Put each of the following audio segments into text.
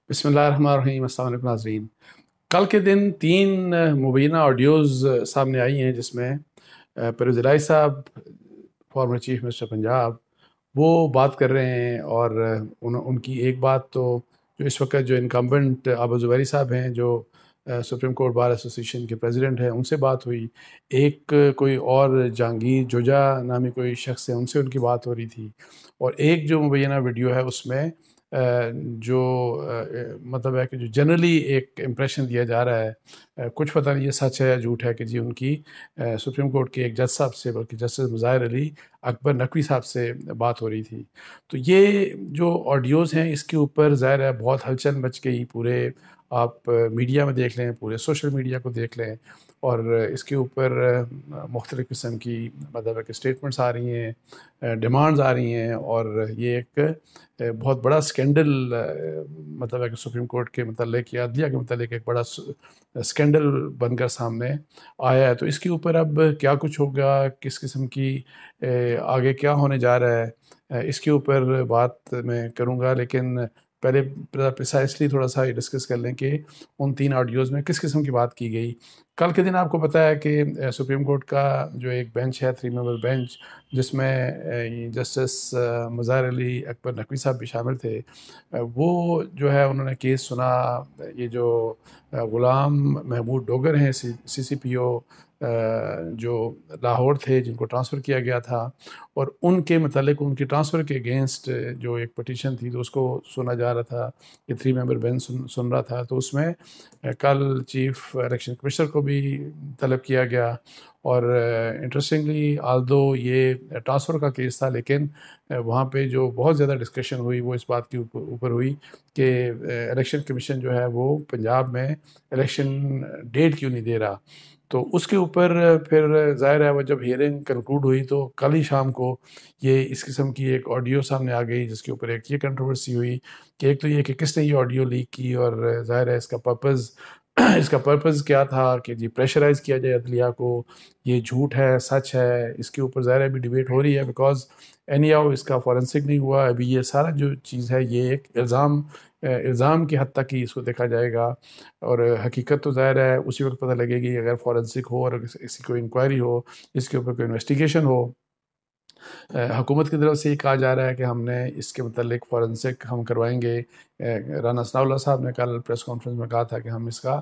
बिस्मिल्लाहिर्रहमानिर्रहीम। अस्सलाम वालेकुम नाज़रीन। कल के दिन 3 मुबैना ऑडियोज़ सामने आई हैं जिसमें परवेज़ इलाही साहब, फॉर्मर चीफ मिनिस्टर पंजाब, वो बात कर रहे हैं और उनकी एक बात तो जो इस वक्त जो इनकम्बेंट आबू ज़ुबैरी साहब हैं, जो सुप्रीम कोर्ट बार एसोसिएशन के प्रेसिडेंट हैं, उनसे बात हुई। एक कोई और जहांगीर जोजा नामी कोई शख्स है, उनसे उनकी बात हो रही थी। और एक जो मुबैना वीडियो है उसमें जो मतलब है कि जो जनरली एक इम्प्रेशन दिया जा रहा है, कुछ पता नहीं ये सच है या झूठ है, कि जी उनकी सुप्रीम कोर्ट के एक जज साहब से, बल्कि जस्टिस मुज़ाहिर अली अकबर नकवी साहब से बात हो रही थी। तो ये जो ऑडियोज़ हैं इसके ऊपर ज़ाहिर है बहुत हलचल मच गई। पूरे आप मीडिया में देख लें, पूरे सोशल मीडिया को देख लें, और इसके ऊपर मुख्तलिफ़ किस्म की मतलब है कि स्टेटमेंट्स आ रही हैं, डिमांड्स आ रही हैं, और ये एक बहुत बड़ा स्कैंडल मतलब है कि सुप्रीम कोर्ट के मतलब या अदलिया के मतलब एक बड़ा स्कैंडल बनकर सामने आया है। तो इसके ऊपर अब क्या कुछ होगा, किस किस्म की आगे क्या होने जा रहा है, इसके ऊपर बात मैं करूँगा। लेकिन पहले प्रिसाइसली थोड़ा सा ये डिस्कस कर लें कि उन 3 ऑडियोज़ में किस किस्म की बात की गई। कल के दिन आपको पता है कि सुप्रीम कोर्ट का जो एक बेंच है, 3 मेंबर बेंच, जिसमें जस्टिस मुज़ाहिर अली अकबर नकवी साहब भी शामिल थे, वो जो है उन्होंने केस सुना। ये जो ग़ुलाम महमूद डोगर हैं, CCPO जो लाहौर थे, जिनको ट्रांसफ़र किया गया था, और उनके मतलब उनकी ट्रांसफ़र के अगेंस्ट जो एक पटिशन थी, तो उसको सुना जा रहा था। ये 3 मेंबर बेंच सुन रहा था। तो उसमें कल चीफ इलेक्शन कमिश्नर को भी तलब किया गया। और इंटरेस्टिंगली आल्दो ये ट्रांसफ़र का केस था, लेकिन वहाँ पे जो बहुत ज़्यादा डिस्कशन हुई वो इस बात के ऊपर हुई कि इलेक्शन कमीशन जो है वो पंजाब में इलेक्शन डेट क्यों नहीं दे रहा। तो उसके ऊपर फिर ज़ाहिर है वो जब हियरिंग कंक्लूड हुई तो कल ही शाम को ये इस किस्म की एक ऑडियो सामने आ गई, जिसके ऊपर एक ये कंट्रोवर्सी हुई कि एक तो ये कि किसने ये ऑडियो लीक की, और ज़ाहिर है इसका पर्पज़ इसका पर्पज़ क्या था कि जी प्रेशराइज़ किया जाए अदलिया को, ये झूठ है सच है, इसके ऊपर ज़ाहिर है अभी डिबेट हो रही है। बिकॉज एनी हाउ इसका फॉरेंसिक नहीं हुआ अभी। ये सारा जो चीज़ है ये एक इल्ज़ाम की हद तक ही इसको देखा जाएगा, और हकीकत तो ज़ाहिर है उसी वक्त पता लगेगी अगर फॉरेंसिक हो और इसकी कोई इंक्वायरी हो, इसके ऊपर कोई इन्वेस्टिगेशन हो। हुकूमत की तरफ से ये कहा जा रहा है कि हमने इसके मतलब फॉरेंसिक हम करवाएंगे। राना सनाउल्लाह साहब ने कल प्रेस कॉन्फ्रेंस में कहा था कि हम इसका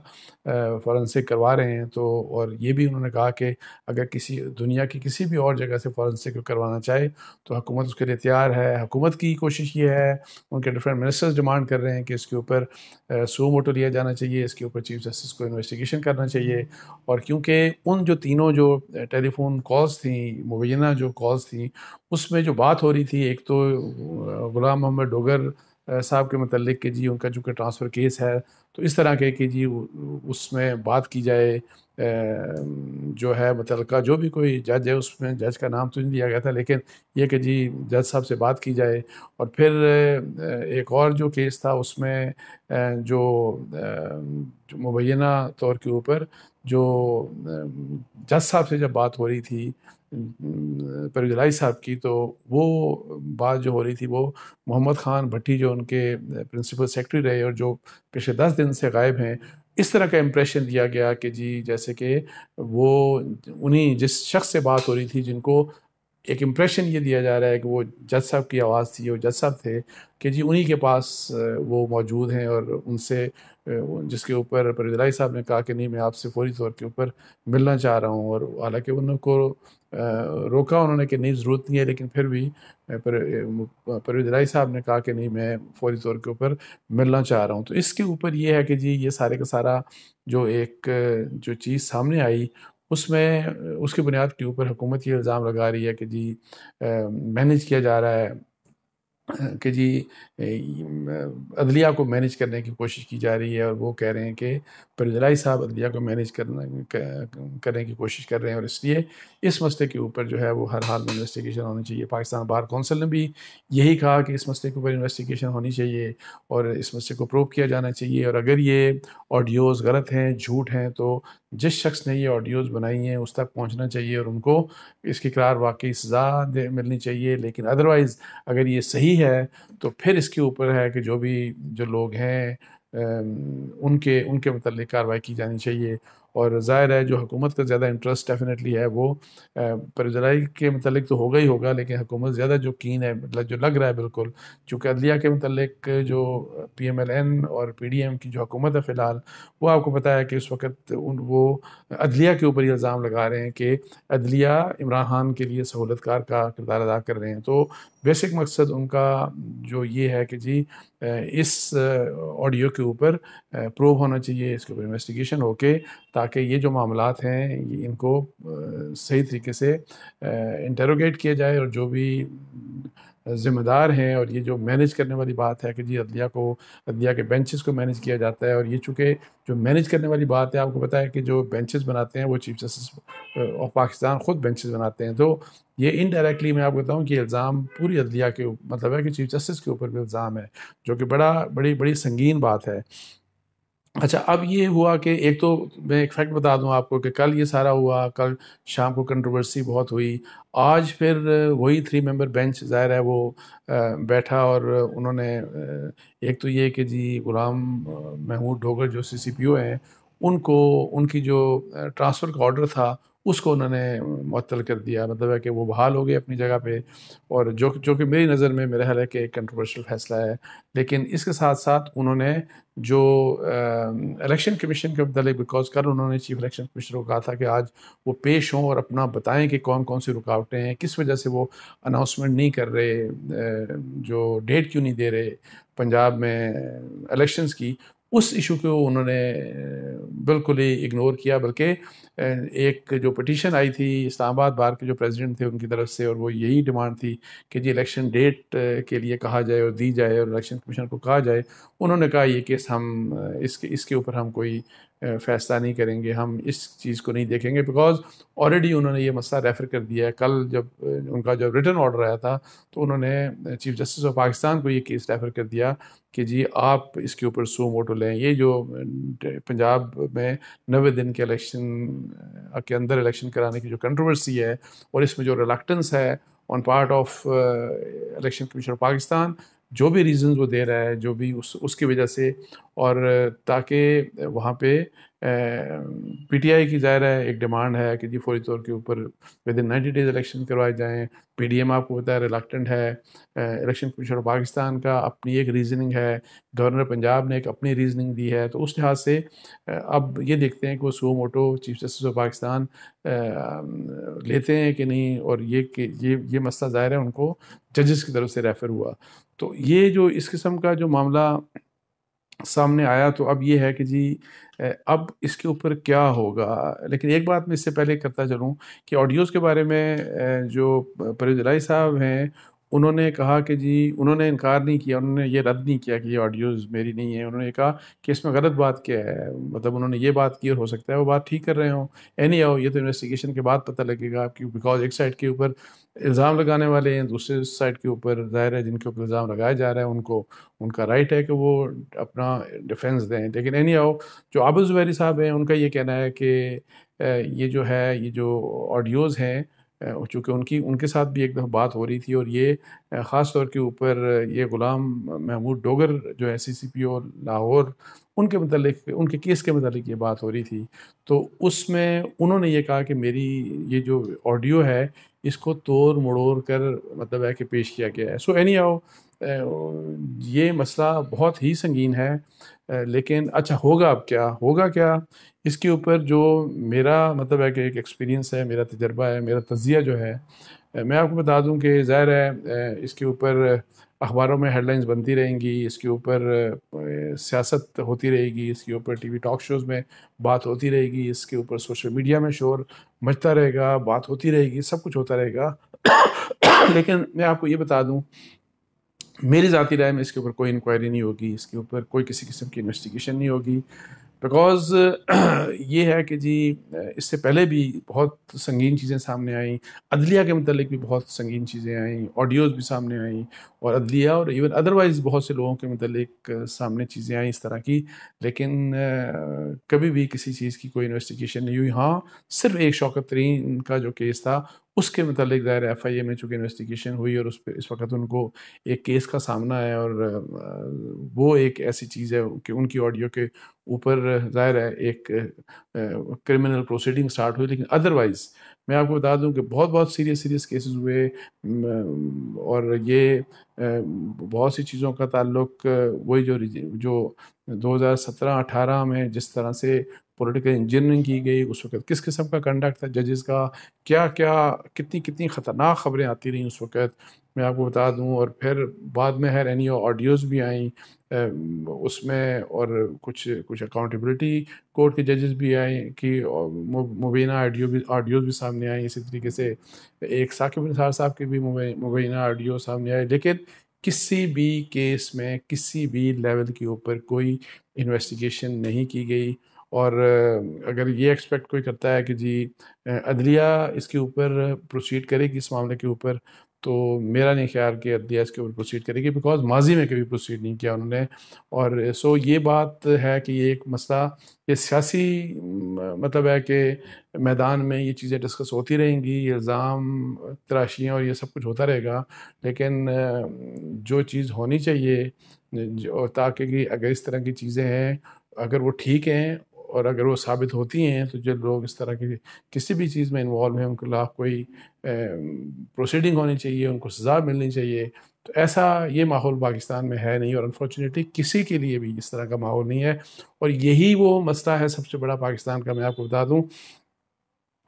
फॉरेंसिक करवा रहे हैं। तो और ये भी उन्होंने कहा कि अगर किसी दुनिया की किसी भी और जगह से फॉरेंसिक करवाना चाहे तो हुकूमत उसके लिए तैयार है। हुकूमत की कोशिश ये है, उनके डिफरेंट मिनिस्टर्स डिमांड कर रहे हैं कि इसके ऊपर सो मोटो लिया जाना चाहिए, इसके ऊपर चीफ जस्टिस को इन्वेस्टिगेशन करना चाहिए। और क्योंकि उन जो तीनों जो टेलीफोन कॉल्स थी, मुबैना जो कॉल्स थी, उसमें जो बात हो रही थी, एक तो ग़ुलाम मोहम्मद डोगर साहब के मतलब कि जी उनका चूँकि ट्रांसफ़र केस है, तो इस तरह के कि जी उसमें बात की जाए। जो है मुतल्लिका जो भी कोई जज है, उसमें जज का नाम तो नहीं दिया गया था, लेकिन ये कि जी जज साहब से बात की जाए। और फिर एक और जो केस था उसमें जो मुबैना तौर के ऊपर जो जज साहब से जब बात हो रही थी परवेज़ इलाही साहब की, तो वो बात जो हो रही थी वो मोहम्मद ख़ान भट्टी जो उनके प्रिंसिपल सेक्रेटरी रहे और जो पिछले 10 दिन से गायब हैं, इस तरह का इम्प्रेशन दिया गया कि जी जैसे कि वो उन्हीं जिस शख्स से बात हो रही थी, जिनको एक इम्प्रेशन ये दिया जा रहा है कि वो जज साहब की आवाज़ थी, वो जज साहब थे, कि जी उन्हीं के पास वो मौजूद हैं। और उनसे जिसके ऊपर परवेज़ इलाही साहब ने कहा कि नहीं, मैं आपसे फौरी तौर के ऊपर मिलना चाह रहा हूँ। और हालांकि उनको रोका उन्होंने कि नहीं ज़रूरत नहीं है, लेकिन फिर भी परवेज़ इलाही साहब ने कहा कि नहीं, मैं फौरी तौर के ऊपर मिलना चाह रहा हूँ। तो इसके ऊपर ये है कि जी ये सारे का सारा जो एक जो चीज़ सामने आई, उसमें उसकी बुनियाद के ऊपर हुकूमत ये इल्ज़ाम लगा रही है कि जी मैनेज किया जा रहा है, कि जी अदलिया को मैनेज करने की कोशिश की जा रही है। और वो कह रहे हैं कि परवेज़ इलाही साहब अदलिया को मैनेज करने की कोशिश कर रहे हैं, और इसलिए इस मसले के ऊपर जो है वो हर हाल में इन्वेस्टिगेशन होनी चाहिए। पाकिस्तान बार कौंसिल ने भी यही कहा कि इस मसले के ऊपर इन्वेस्टिगेशन होनी चाहिए और इस मसले को प्रूव किया जाना चाहिए। और अगर ये ऑडियोज़ गलत हैं, झूठ हैं, तो जिस शख्स ने ये ऑडियोज़ बनाई हैं उस तक पहुंचना चाहिए और उनको इसकी करार वाकई सज़ा मिलनी चाहिए। लेकिन अदरवाइज़ अगर ये सही है तो फिर इसके ऊपर है कि जो लोग हैं उनके उनके मतलब कार्रवाई की जानी चाहिए। और ज़ाहिर है जो हुकूमत का ज़्यादा इंटरेस्ट डेफिनेटली है वो परजराई के मतलब तो होगा ही होगा, लेकिन हुकूमत ज़्यादा जो कीन है, मतलब जो लग रहा है बिल्कुल, चूँकि अदलिया के मतलब जो PMLN और PDM की जो हुकूमत है फ़िलहाल, वो आपको पता है कि इस वक्त वो अदलिया के ऊपर ही इल्ज़ाम लगा रहे हैं कि अदलिया इमरान खान के लिए सहूलतकार का किरदार अदा कर रहे हैं। तो बेसिक मकसद उनका जो ये है कि जी इस ऑडियो के ऊपर प्रूव होना चाहिए, इसके ऊपर इन्वेस्टिगेशन होके, ताकि ये जो मामलात हैं इनको सही तरीके से इंटरोगेट किया जाए और जो भी ज़िम्मेदार हैं, और ये जो मैनेज करने वाली बात है कि जी अदलिया के बेंचेस को मैनेज किया जाता है, और ये चूँकि जो मैनेज करने वाली बात है, आपको पता है कि जो बेंचेस बनाते हैं वो चीफ जस्टिस ऑफ पाकिस्तान ख़ुद बेंचेस बनाते हैं। तो ये इनडायरेक्टली मैं आपको बताऊँ कि इल्ज़ाम पूरी अदलिया के मतलब है कि चीफ जस्टिस के ऊपर भी इल्ज़ाम है, जो कि बड़ी संगीन बात है। अच्छा, अब ये हुआ कि एक तो मैं एक फैक्ट बता दूं आपको कि कल ये सारा हुआ, कल शाम को कंट्रोवर्सी बहुत हुई। आज फिर वही 3 मेंबर बेंच ज़ाहिर है वो बैठा, और उन्होंने एक तो ये कि जी गुलाम महमूद डोगर जो CCPO हैं, उनको उनकी जो ट्रांसफ़र का ऑर्डर था उसको उन्होंने मुअत्तल कर दिया। मतलब है कि वो बहाल हो गए अपनी जगह पे, और जो कि मेरी नज़र में मेरा ख्याल है कि एक कंट्रोवर्शियल फैसला है। लेकिन इसके साथ साथ उन्होंने जो इलेक्शन कमीशन के मतलब, बिकॉज कल उन्होंने चीफ इलेक्शन कमिश्नर को कहा था कि आज वो पेश हों और अपना बताएं कि कौन कौन सी रुकावटें हैं, किस वजह से वो अनाउंसमेंट नहीं कर रहे, जो डेट क्यों नहीं दे रहे पंजाब में इलेक्शंस की। उस इशू को उन्होंने बिल्कुल ही इग्नोर किया, बल्कि एक जो पिटीशन आई थी इस्लामाबाद बार के जो प्रेसिडेंट थे उनकी तरफ से, और वो यही डिमांड थी कि जी इलेक्शन डेट के लिए कहा जाए और दी जाए, और इलेक्शन कमीशन को कहा जाए। उन्होंने कहा ये केस हम इसके ऊपर हम कोई फ़ैसला नहीं करेंगे, हम इस चीज़ को नहीं देखेंगे, बिकॉज़ ऑलरेडी उन्होंने ये मसला रेफ़र कर दिया है। कल जब उनका जब रिटन ऑर्डर आया था तो उन्होंने चीफ जस्टिस ऑफ पाकिस्तान को ये केस रेफ़र कर दिया कि जी आप इसके ऊपर सू मोटो लें। ये जो पंजाब में 90 दिन के इलेक्शन के अंदर इलेक्शन कराने की जो कंट्रोवर्सी है, और इसमें जो रिलक्टेंस है on part of election commission of Pakistan, जो भी रीज़न्स वो दे रहा है, जो भी उसकी वजह से, और ताकि वहाँ पे PTI की ज़ाहिर है एक डिमांड है कि जी फौरी तौर के ऊपर विद इन 90 डेज़ इलेक्शन करवाए जाएँ। PDM आपको पता है रिलक्टेंट है। इलेक्शन कमीशन ऑफ पाकिस्तान का अपनी एक रीज़निंग है, गवर्नर पंजाब ने एक अपनी रीज़निंग दी है। तो उस लिहाज से अब ये देखते हैं कि वो सू मोटो चीफ जस्टिस ऑफ पाकिस्तान लेते हैं कि नहीं, और ये मसला ज़ाहिर है उनको जजेस की तरफ से रेफ़र हुआ। तो ये जो इस किस्म का जो मामला सामने आया, तो अब ये है कि जी अब इसके ऊपर क्या होगा। लेकिन एक बात मैं इससे पहले करता चलूँ कि ऑडियोज़ के बारे में जो परवेज़ इलाही साहब हैं, उन्होंने कहा कि जी उन्होंने इनकार नहीं किया, उन्होंने ये रद्द नहीं किया कि ये ऑडियोज़ मेरी नहीं है। उन्होंने कहा कि इसमें गलत बात क्या है, मतलब उन्होंने ये बात की और हो सकता है वो बात ठीक कर रहे हों। एनी हाउ ये तो इन्वेस्टिगेशन के बाद पता लगेगा, क्यों, बिकॉज एक साइड के ऊपर इल्ज़ाम लगाने वाले हैं, दूसरे साइड के ऊपर ज़ाहिर है जिनके ऊपर इल्ज़ाम लगाया जा रहा है उनको उनका राइट है कि वो अपना डिफेंस दें। लेकिन एनी हाउ जो आबिद ज़ुबैरी साहब हैं उनका ये कहना है कि ये जो ऑडियोज़ हैं, चूँकि उनके साथ भी एक दफ़ा बात हो रही थी, और ये ख़ास तौर के ऊपर ये गुलाम महमूद डोगर जो है CCPO लाहौर, उनके मतलब उनके केस के मतलब ये बात हो रही थी। तो उसमें उन्होंने ये कहा कि मेरी ये जो ऑडियो है इसको तोड़ मड़ोड़ कर मतलब है कि पेश किया गया है। सो एनी हाउ ये मसला बहुत ही संगीन है। लेकिन अच्छा होगा क्या इसके ऊपर जो मेरा मतलब है कि एक एक्सपीरियंस है, मेरा तजर्बा है, मेरा तज़िया जो है, मैं आपको बता दूं कि ज़ाहिर है इसके ऊपर अखबारों में हेडलाइंस बनती रहेंगी, इसके ऊपर सियासत होती रहेगी, इसके ऊपर TV टॉक शोज़ में बात होती रहेगी, इसके ऊपर सोशल मीडिया में शोर मचता रहेगा, बात होती रहेगी, सब कुछ होता रहेगा। लेकिन मैं आपको ये बता दूं, मेरी ज़ाती राय में इसके ऊपर कोई इंक्वायरी नहीं होगी, इसके ऊपर कोई किसी किस्म की इन्वेस्टिगेशन नहीं होगी। बिकॉज़ ये है कि जी इससे पहले भी बहुत संगीन चीज़ें सामने आईं, अदलिया के मुतल्लिक भी बहुत संगीन चीज़ें आईं, ऑडियोज़ भी सामने आईं और अदलिया और इवन अदरवाइज़ बहुत से लोगों के मुतल्लिक सामने चीज़ें आईं इस तरह की, लेकिन कभी भी किसी चीज़ की कोई इन्वेस्टिगेशन नहीं हुई। हाँ, सिर्फ़ एक शौकत तरीन का जो केस था, उसके मुतल्लिक ज़ाहिर है एफआईए में चूँकि इन्वेस्टिगेशन हुई और उस पे इस वक़्त उनको एक केस का सामना है और वो एक ऐसी चीज़ है कि उनकी ऑडियो के ऊपर ज़ाहिर है एक क्रिमिनल प्रोसीडिंग स्टार्ट हुई, लेकिन अदरवाइज़ मैं आपको बता दूं कि बहुत सीरियस केसेस हुए और ये बहुत सी चीज़ों का ताल्लुक वही जो 2017-18 में जिस तरह से पॉलिटिकल इंजीनियरिंग की गई उस वक्त किस किस्म का कंडक्ट था जजेस का, क्या क्या कितनी कितनी ख़तरनाक खबरें आती रहीं उस वक्त, मैं आपको बता दूं। और फिर बाद में है एनी ऑडियोज़ भी आई उसमें और कुछ कुछ अकाउंटेबिलिटी कोर्ट के जजेस भी आए कि मुबैना ऑडियोज़ भी सामने आई। इसी तरीके से एक साकिब निसार साहब के भी मुबैना ऑडियो सामने आए, लेकिन किसी भी केस में किसी भी लेवल के ऊपर कोई इन्वेस्टिगेशन नहीं की गई। और अगर ये एक्सपेक्ट कोई करता है कि जी अदलिया इसके ऊपर प्रोसीड करेगी इस मामले के ऊपर, तो मेरा नहीं ख्याल कि अदलिया इसके ऊपर प्रोसीड करेगी, बिकॉज माजी में कभी प्रोसीड नहीं किया उन्होंने। और सो ये बात है कि ये एक मसला, ये सियासी मतलब है कि मैदान में ये चीज़ें डिस्कस होती रहेंगी, इल्ज़ाम तराशियाँ और ये सब कुछ होता रहेगा, लेकिन जो चीज़ होनी चाहिए ताकि कि अगर इस तरह की चीज़ें हैं अगर वो ठीक हैं और अगर वो साबित होती हैं तो जो लोग इस तरह की किसी भी चीज़ में इन्वॉल्व हैं उनके खिलाफ कोई प्रोसीडिंग होनी चाहिए, उनको सज़ा मिलनी चाहिए। तो ऐसा ये माहौल पाकिस्तान में है नहीं और अनफॉर्चुनेटली किसी के लिए भी इस तरह का माहौल नहीं है। और यही वो मसला है सबसे बड़ा पाकिस्तान का। मैं आपको बता दूं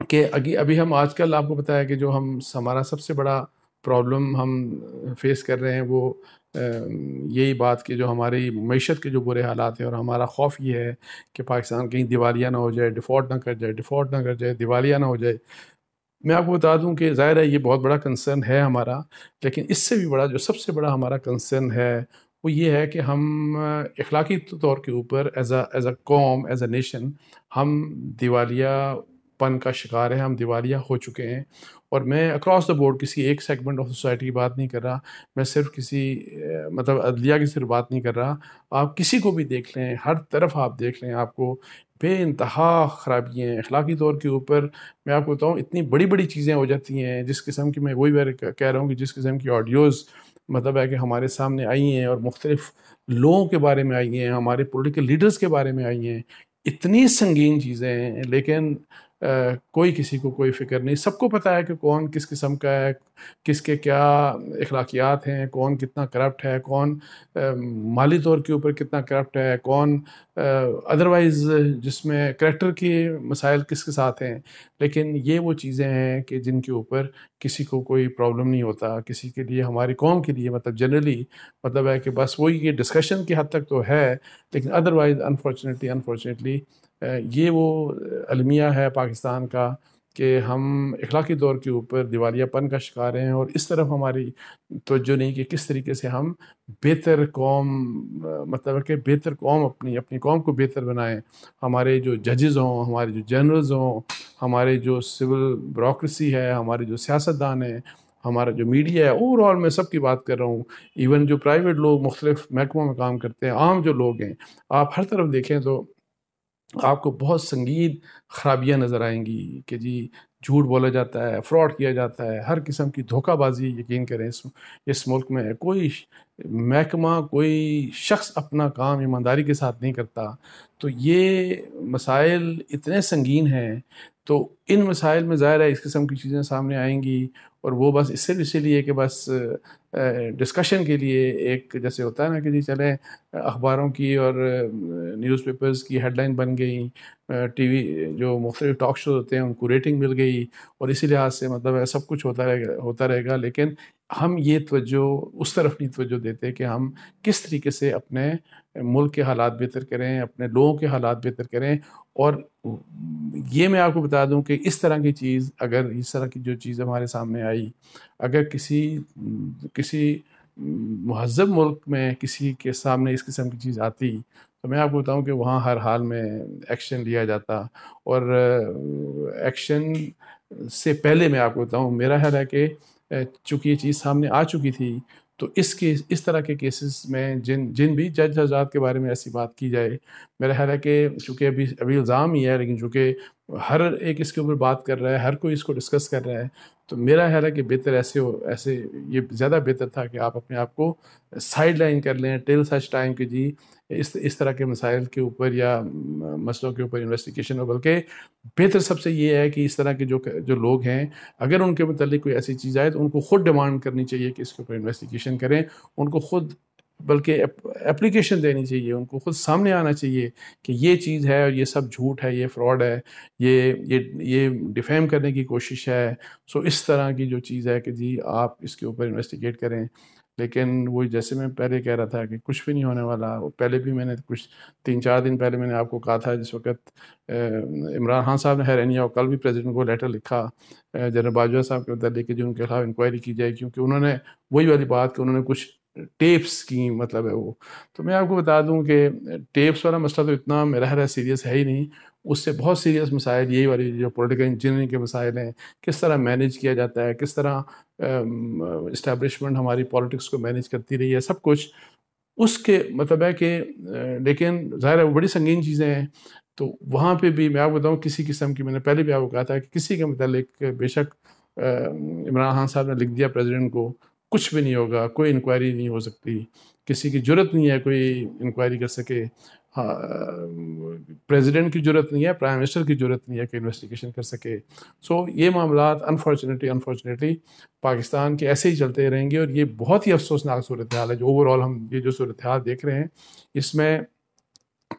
कि अभी अभी हम आजकल आपको पता है कि जो हम हमारा सबसे बड़ा प्रॉब्लम हम फेस कर रहे हैं वो यही बात कि जो हमारी मईशत के जो बुरे हालात हैं और हमारा खौफ ये है कि पाकिस्तान कहीं दिवालिया ना हो जाए, डिफ़ॉल्ट ना कर जाए, दिवालिया ना हो जाए। मैं आपको बता दूं कि ज़ाहिर है ये बहुत बड़ा कंसर्न है हमारा, लेकिन इससे भी बड़ा जो सबसे बड़ा हमारा कंसर्न है वो ये है कि हम अखलाकी तौर के ऊपर एज अ कौम, एज अ नेशन हम दिवालियापन का शिकार है, हम दिवालिया हो चुके हैं। और मैं अक्रॉस द बोर्ड किसी एक सेगमेंट ऑफ सोसाइटी की बात नहीं कर रहा, मैं सिर्फ किसी मतलब अदलिया की सिर्फ बात नहीं कर रहा। आप किसी को भी देख लें, हर तरफ आप देख लें, आपको बेइंतहा खराबियाँ हैं अखलाकी तौर के ऊपर। मैं आपको बताऊँ इतनी बड़ी चीज़ें हो जाती हैं जिस किस्म की, मैं वही बार कह रहा हूँ कि जिस किस्म की ऑडियोज़ मतलब है कि हमारे सामने आई हैं और मुख्तलिफ लोगों के बारे में आई हैं, हमारे पॉलिटिकल लीडर्स के बारे में आई हैं, इतनी संगीन चीज़ें हैं, लेकिन कोई किसी को कोई फ़िक्र नहीं। सबको पता है कि कौन किस किस्म का है, किसके क्या अखलाकियात हैं, कौन कितना करप्ट है, कौन माली तौर के ऊपर कितना करप्ट है, कौन अदरवाइज़ जिसमें करैक्टर के मसाइल किसके साथ हैं। लेकिन ये वो चीज़ें हैं कि जिनके ऊपर किसी को कोई प्रॉब्लम नहीं होता, किसी के लिए, हमारी कौम के लिए मतलब जनरली मतलब है कि बस वही ये डिस्कशन की हद तक तो है, लेकिन अदरवाइज़ अनफॉर्चुनेटली ये वो अलमिया है पाकिस्तान का कि हम अखलाकी तौर के ऊपर दिवालियापन का शिकार हैं और इस तरफ हमारी तवज्जो नहीं कि किस तरीके से हम बेहतर कौम मतलब है कि बेहतर कौम अपनी अपनी कौम को बेहतर बनाएं। हमारे जो जजेस हों, हमारे जो जनरल्स हों, हमारे जो सिविल ब्यूरोक्रेसी है, हमारे जो सियासतदान हैं, हमारा जो मीडिया है, ओवरऑल मैं सबकी बात कर रहा हूँ, इवन जो प्राइवेट लोग मुख्तलिफ महकमों में काम करते हैं, आम जो लोग हैं, आप हर तरफ देखें तो आपको बहुत संगीन खराबियाँ नज़र आएँगी कि जी झूठ बोला जाता है, फ्रॉड किया जाता है, हर किस्म की धोखाबाजी, यकीन करें इस मुल्क में कोई महकमा, कोई शख्स अपना काम ईमानदारी के साथ नहीं करता। तो ये मसाइल इतने संगीन हैं, तो इन मसाइल में ज़ाहिर है इस किस्म की चीज़ें सामने आएँगी और वो बस इसीलिए कि बस डिस्कशन के लिए एक जैसे होता है ना कि जी चलें अखबारों की और न्यूज़पेपर्स की हेडलाइन बन गई, टीवी जो मुख्तलिफ टॉक शो होते हैं उनको रेटिंग मिल गई और इसी लिहाज से मतलब है सब कुछ होता रहेगा, लेकिन हम ये तवज्जो उस तरफ नहीं तवज्जो देते कि हम किस तरीके से अपने मुल्क के हालात बेहतर करें, अपने लोगों के हालात बेहतर करें। और ये मैं आपको बता दूं कि इस तरह की चीज़, अगर इस तरह की जो चीज़ हमारे सामने आई, अगर किसी किसी महज़ब मुल्क में किसी के सामने इस किस्म की चीज़ आती, तो मैं आपको बताऊं कि वहाँ हर हाल में एक्शन लिया जाता। और एक्शन से पहले मैं आपको बताऊं, मेरा ख्याल है कि चूँकि ये चीज़ सामने आ चुकी थी, तो इस तरह के केसेस में जिन जिन भी जज हज़रात के बारे में ऐसी बात की जाए, मेरा ख्याल है कि चूँकि अभी अभी इल्ज़ाम ही है, लेकिन चूँकि हर एक इसके ऊपर बात कर रहा है, हर कोई इसको डिस्कस कर रहा है, तो मेरा ख्याल है कि बेहतर ऐसे ये ज़्यादा बेहतर था कि आप अपने आप को साइड लाइन कर लें टिल सच टाइम कि जी इस तरह के मसाइल के ऊपर या मसलों के ऊपर इन्वेस्टिगेशन हो। बल्कि बेहतर सबसे ये है कि इस तरह के जो लोग हैं, अगर उनके मतलब कोई ऐसी चीज़ आए तो उनको खुद डिमांड करनी चाहिए कि इसके ऊपर इन्वेस्टिगेशन करें। उनको खुद बल्कि एप्लीकेशन देनी चाहिए, उनको खुद सामने आना चाहिए कि ये चीज़ है और ये सब झूठ है, ये फ्रॉड है, ये डिफेम करने की कोशिश है। सो इस तरह की जो चीज़ है कि जी आप इसके ऊपर इन्वेस्टिगेट करें। लेकिन वो जैसे मैं पहले कह रहा था कि कुछ भी नहीं होने वाला। वो पहले भी मैंने कुछ 3-4 दिन पहले मैंने आपको कहा था, जिस वक़्त इमरान खान साहब ने हैरानी और कल भी प्रेसिडेंट को लेटर लिखा जनरल बाजवा साहब के मतलब कि जिनके खिलाफ इंक्वायरी की जाए, क्योंकि उन्होंने वही वाली बात कि उन्होंने कुछ टेप्स की मतलब है वो। तो मैं आपको बता दूं कि टेप्स वाला मसला तो इतना मेरा ख्याल सीरियस है ही नहीं। उससे बहुत सीरियस मसाइल यही वाली जो पॉलिटिकल इंजीनियरिंग के मसाइल हैं, किस तरह मैनेज किया जाता है, किस तरह इस्टेब्लिशमेंट हमारी पॉलिटिक्स को मैनेज करती रही है, सब कुछ उसके मतलब है कि लेकिन ज़ाहिर है वो बड़ी संगीन चीज़ें हैं। तो वहाँ पे भी मैं आपको बताऊँ, किसी किस्म की मैंने पहले भी आपको कहा था कि किसी के मतलब बेशक इमरान खान साहब ने लिख दिया प्रेसिडेंट को, कुछ भी नहीं होगा, कोई इंक्वायरी नहीं हो सकती, किसी की ज़रूरत नहीं है कोई इंक्वायरी कर सके। हाँ, प्रेसिडेंट की ज़रूरत नहीं है, प्राइम मिनिस्टर की ज़रूरत नहीं है कि इन्वेस्टिगेशन कर सके। सो ये मामलात अनफॉर्चुनेटली पाकिस्तान के ऐसे ही चलते रहेंगे। और ये बहुत ही अफसोसनाक सूरत हाल है जो ओवरऑल हम ये जो सूरत हाल देख रहे हैं, इसमें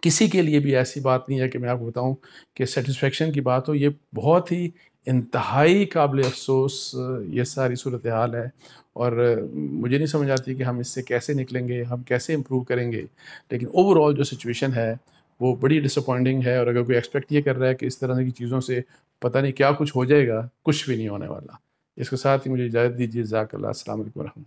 किसी के लिए भी ऐसी बात नहीं है कि मैं आपको बताऊं कि सेटिस्फेक्शन की बात हो। ये बहुत ही इंतहाई काबिल अफसोस ये सारी सूरत हाल है। और मुझे नहीं समझ आती कि हम इससे कैसे निकलेंगे, हम कैसे इम्प्रूव करेंगे। लेकिन ओवरऑल जो सिचुएशन है वो बड़ी डिसअपॉइंटिंग है। और अगर कोई एक्सपेक्ट ये कर रहा है कि इस तरह की चीज़ों से पता नहीं क्या कुछ हो जाएगा, कुछ भी नहीं होने वाला। इसके साथ ही मुझे इजाज़त दीजिए। जज़ाकल्लाह। अस्सलाम वालेकुम।